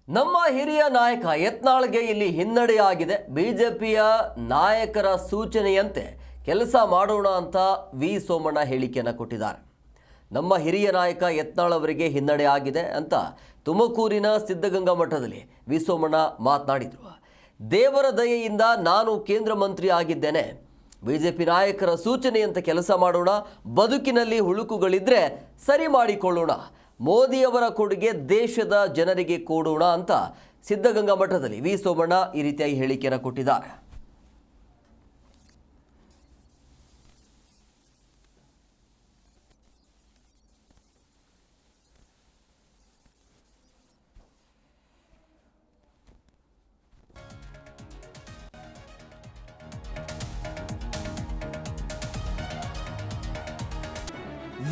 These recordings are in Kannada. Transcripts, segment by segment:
ನಮ್ಮ ಹಿರಿಯ ನಾಯಕ ಯತ್ನಾಳ್ಗೆ ಇಲ್ಲಿ ಹಿನ್ನಡೆಯಾಗಿದೆ. ಬಿಜೆಪಿಯ ನಾಯಕರ ಸೂಚನೆಯಂತೆ ಕೆಲಸ ಮಾಡೋಣ ಅಂತ ವಿ ಸೋಮಣ್ಣ ಹೇಳಿಕೆಯನ್ನು ಕೊಟ್ಟಿದ್ದಾರೆ. ನಮ್ಮ ಹಿರಿಯ ನಾಯಕ ಯತ್ನಾಳ್ ಅವರಿಗೆ ಹಿನ್ನಡೆ ಆಗಿದೆ ಅಂತ ತುಮಕೂರಿನ ಸಿದ್ಧಗಂಗಾ ಮಠದಲ್ಲಿ ವಿ ಸೋಮಣ್ಣ ಮಾತನಾಡಿದರು. ದೇವರ ದಯೆಯಿಂದ ನಾನು ಕೇಂದ್ರ ಮಂತ್ರಿ ಆಗಿದ್ದೇನೆ. ಬಿಜೆಪಿ ನಾಯಕರ ಸೂಚನೆಯಂತೆ ಕೆಲಸ ಮಾಡೋಣ, ಬದುಕಿನಲ್ಲಿ ಹುಳುಕುಗಳಿದ್ರೆ ಸರಿ ಮಾಡಿಕೊಳ್ಳೋಣ, ಮೋದಿಯವರ ಕೊಡುಗೆ ದೇಶದ ಜನರಿಗೆ ಕೊಡೋಣ ಅಂತ ಸಿದ್ಧಗಂಗಾ ಮಠದಲ್ಲಿ ವಿ ಸೋಮಣ್ಣ ಈ ರೀತಿಯಾಗಿ ಹೇಳಿಕೆಯನ್ನು ಕೊಟ್ಟಿದ್ದಾರೆ.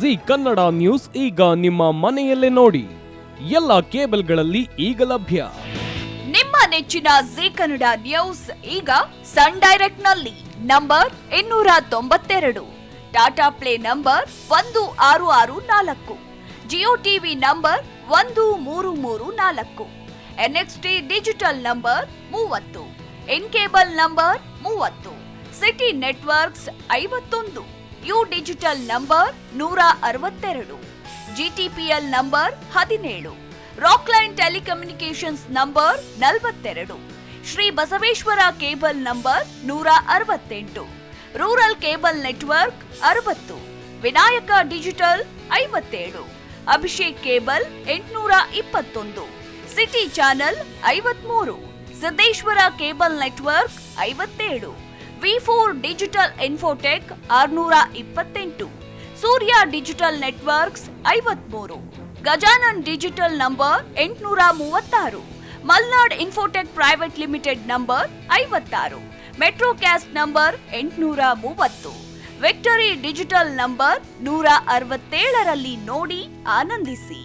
ಜಿ ಕನ್ನಡ ನ್ಯೂಸ್ ಈಗ ನಿಮ್ಮ ಮನೆಯಲ್ಲೇ ನೋಡಿ. ಎಲ್ಲ ಕೇಬಲ್ಗಳಲ್ಲಿ ಈಗ ಲಭ್ಯ. ನಿಮ್ಮ ನೆಚ್ಚಿನ ಜಿ ಕನ್ನಡ ನ್ಯೂಸ್ ಈಗ ಸನ್ ಡೈರೆಕ್ಟ್ ನಲ್ಲಿ number 292, Tata play number 1664, Jio TV number 1334, NXT digital number 30, in cable number 30, city networks 51, U digital number 162, GTPL number 17, Rockline telecommunications number 42, Shri Basaveshwara cable number 168, rural cable network 60, Vinayaka digital 57, Abhishek cable 821, city channel 53, Siddeshwara cable network 57, V4 digital Infotech 628, Surya digital networks 53, Gajanan digital number 836, Malnad infotech private limited number 56, Metrocast number 830, Victory Digital number 167ರಲ್ಲಿ ನೋಡಿ ಆನಂದಿಸಿ.